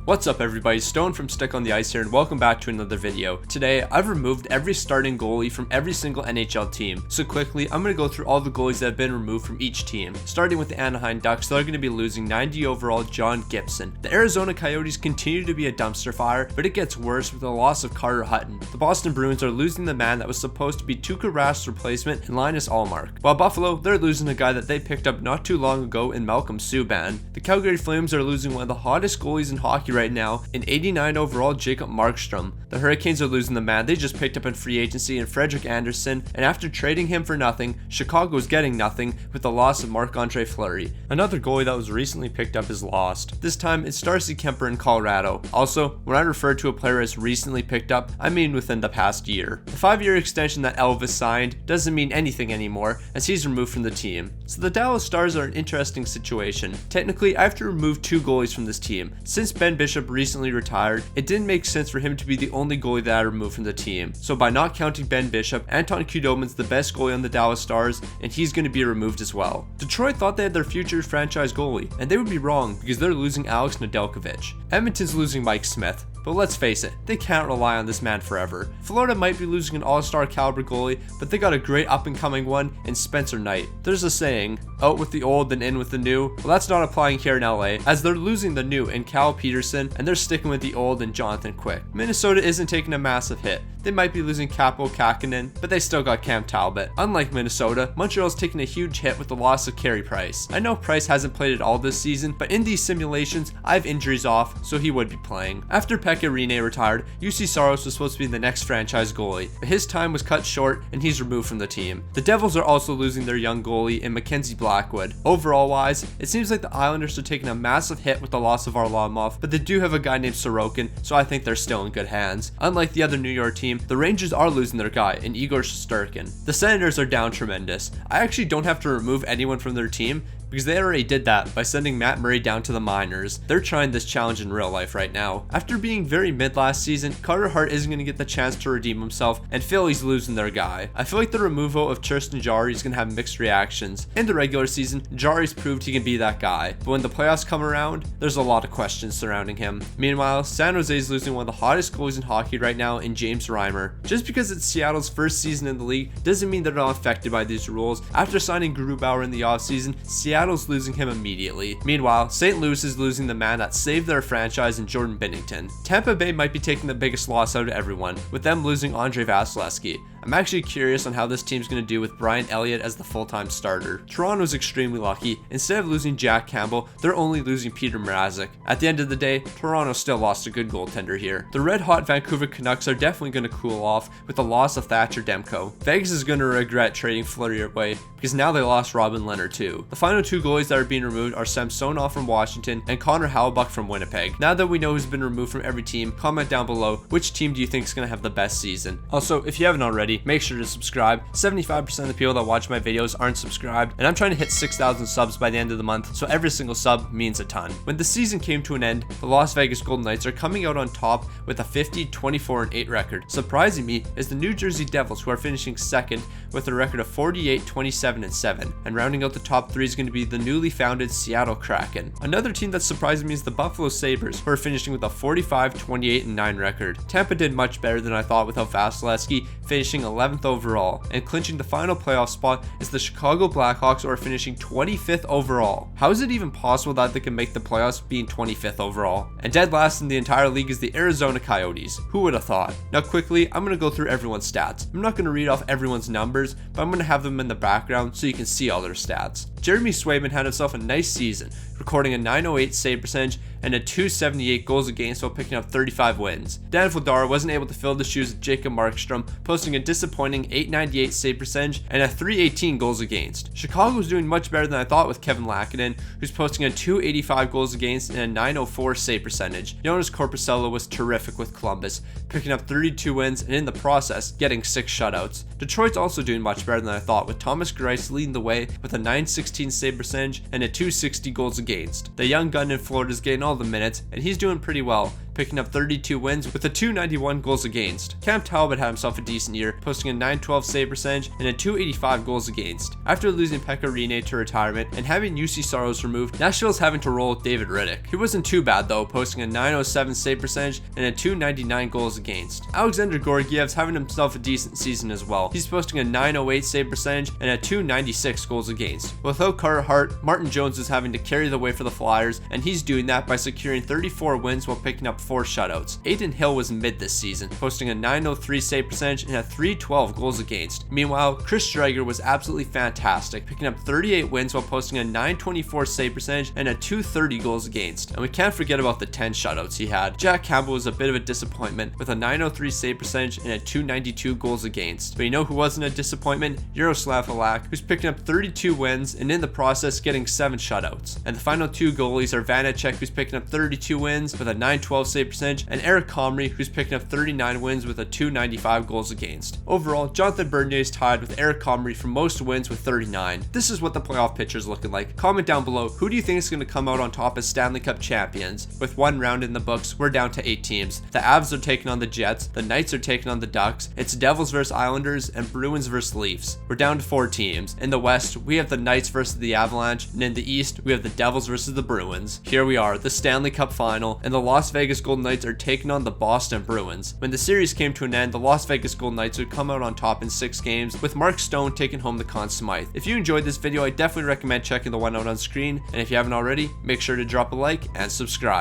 What's up everybody, Stone from Stick on the Ice here and welcome back to another video. Today, I've removed every starting goalie from every single NHL team. So quickly, I'm going to go through all the goalies that have been removed from each team. Starting with the Anaheim Ducks, they're going to be losing 90 overall John Gibson. The Arizona Coyotes continue to be a dumpster fire, but it gets worse with the loss of Carter Hutton. The Boston Bruins are losing the man that was supposed to be Tuukka Rask's replacement in Linus Ullmark. While Buffalo, they're losing a guy that they picked up not too long ago in Malcolm Subban. The Calgary Flames are losing one of the hottest goalies in hockey right now in 89 overall Jacob Markstrom. The Hurricanes are losing the man they just picked up in free agency in Frederik Andersen, and after trading him for nothing, Chicago's getting nothing with the loss of Marc-Andre Fleury. Another goalie that was recently picked up is lost. This time it's Darcy Kuemper in Colorado. Also, when I refer to a player as recently picked up, I mean within the past year. The 5-year extension that Elvis signed doesn't mean anything anymore as he's removed from the team. So the Dallas Stars are an interesting situation. Technically, I have to remove 2 goalies from this team. Since Ben Bishop recently retired, it didn't make sense for him to be the only goalie that I removed from the team. So by not counting Ben Bishop, Anton Khudobin's the best goalie on the Dallas Stars, and he's going to be removed as well. Detroit thought they had their future franchise goalie, and they would be wrong because they're losing Alex Nedeljkovic. Edmonton's losing Mike Smith. But let's face it, they can't rely on this man forever. Florida might be losing an all-star caliber goalie, but they got a great up-and-coming one in Spencer Knight. There's a saying, out with the old and in with the new. Well, that's not applying here in LA, as they're losing the new in Cal Peterson, and they're sticking with the old and Jonathan Quick. Minnesota isn't taking a massive hit. They might be losing Kaapo Kähkönen, but they still got Cam Talbot. Unlike Minnesota, Montreal's taking a huge hit with the loss of Carey Price. I know Price hasn't played at all this season, but in these simulations, I have injuries off, so he would be playing. After Pekka Rinne retired, UC Saros was supposed to be the next franchise goalie, but his time was cut short and he's removed from the team. The Devils are also losing their young goalie in Mackenzie Blackwood. Overall wise, it seems like the Islanders are taking a massive hit with the loss of Varlamov, but they do have a guy named Sorokin, so I think they're still in good hands. Unlike the other New York team, the Rangers are losing their guy in Igor Shesterkin. The Senators are down tremendous. I actually don't have to remove anyone from their team because they already did that by sending Matt Murray down to the minors. They're trying this challenge in real life right now. After being very mid last season, Carter Hart isn't going to get the chance to redeem himself, and Philly's losing their guy. I feel like the removal of Tristan Jarry is going to have mixed reactions. In the regular season, Jarry's proved he can be that guy, but when the playoffs come around, there's a lot of questions surrounding him. Meanwhile, San Jose's losing one of the hottest goalies in hockey right now in James Reimer. Just because it's Seattle's first season in the league doesn't mean they're not affected by these rules. After signing Grubauer in the offseason, Seattle's losing him immediately. Meanwhile, St. Louis is losing the man that saved their franchise in Jordan Binnington. Tampa Bay might be taking the biggest loss out of everyone, with them losing Andre Vasilevsky. I'm actually curious on how this team's going to do with Brian Elliott as the full-time starter. Toronto's extremely lucky. Instead of losing Jack Campbell, they're only losing Peter Mrazek. At the end of the day, Toronto still lost a good goaltender here. The red-hot Vancouver Canucks are definitely going to cool off with the loss of Thatcher Demko. Vegas is going to regret trading Fleury away because now they lost Robin Leonard too. The final 2 goalies that are being removed are Samsonov from Washington and Connor Hellebuyck from Winnipeg. Now that we know who's been removed from every team, comment down below which team do you think is going to have the best season. Also, if you haven't already, make sure to subscribe. 75% of the people that watch my videos aren't subscribed, and I'm trying to hit 6,000 subs by the end of the month, so every single sub means a ton. When the season came to an end, the Las Vegas Golden Knights are coming out on top with a 50-24-8 record. Surprising me is the New Jersey Devils, who are finishing second with a record of 48-27-7, and rounding out the top 3 is going to be the newly founded Seattle Kraken. Another team that's surprising me is the Buffalo Sabres, who are finishing with a 45-28-9 record. Tampa did much better than I thought without Vasilevsky, finishing 11th overall, and clinching the final playoff spot is the Chicago Blackhawks, who are finishing 25th overall. How is it even possible that they can make the playoffs being 25th overall? And dead last in the entire league is the Arizona Coyotes. Who would have thought? Now quickly, I'm going to go through everyone's stats. I'm not going to read off everyone's numbers, but I'm going to have them in the background so you can see all their stats. Jeremy Swayman had himself a nice season, recording a .908 save percentage and a .278 goals against while picking up 35 wins. Dan VLADAR wasn't able to fill the shoes of Jacob Markstrom, posting a disappointing .898 save percentage and a .318 goals against. Chicago was doing much better than I thought with Kevin Lankinen, who's posting a .285 goals against and a .904 save percentage. Jonas Korpisalo was terrific with Columbus, picking up 32 wins and in the process getting 6 shutouts. Detroit's also doing much better than I thought, with Thomas Greiss leading the way with a .916 save percentage and a .260 goals against. The young gun in Florida is getting all the minutes, and he's doing pretty well, picking up 32 wins with a 291 goals against. Cam Talbot had himself a decent year, posting a 912 save percentage and a 285 goals against. After losing Pekka Rinne to retirement and having UC Saros removed, Nashville's having to roll with David Rittick. He wasn't too bad though, posting a 907 save percentage and a 299 goals against. Alexander Georgiev's having himself a decent season as well. He's posting a 908 save percentage and a 296 goals against. Without Carter Hart, Martin Jones is having to carry the way for the Flyers, and he's doing that by securing 34 wins while picking up 4 shutouts. Aiden Hill was mid this season, posting a 903 save percentage and a 312 goals against. Meanwhile, Chris Striger was absolutely fantastic, picking up 38 wins while posting a 924 save percentage and a 230 goals against. And we can't forget about the 10 shutouts he had. Jack Campbell was a bit of a disappointment with a 903 save percentage and a 292 goals against. But you know who wasn't a disappointment? JAROSLAV HALAK, who's picking up 32 wins and in the process getting 7 shutouts. And the final 2 goalies are Vanacek, who's picking up 32 wins with a 912 save percentage, and Eric Comrie, who's picking up 39 wins with a 295 goals against. Overall, Jonathan Bernier is tied with Eric Comrie for most wins with 39. This is what the playoff picture is looking like. Comment down below, who do you think is going to come out on top as Stanley Cup champions? With 1 round in the books, we're down to 8 teams. The Avs are taking on the Jets, the Knights are taking on the Ducks, it's Devils versus Islanders, and Bruins versus Leafs. We're down to 4 teams. In the West, we have the Knights versus the Avalanche, and in the East, we have the Devils versus the Bruins. Here we are, the Stanley Cup final, and the Las Vegas Golden Knights are taking on the Boston Bruins. When the series came to an end, the Las Vegas Golden Knights would come out on top in 6 games, with Mark Stone taking home the Conn Smythe. If you enjoyed this video, I definitely recommend checking the one out on screen, and if you haven't already, make sure to drop a like and subscribe.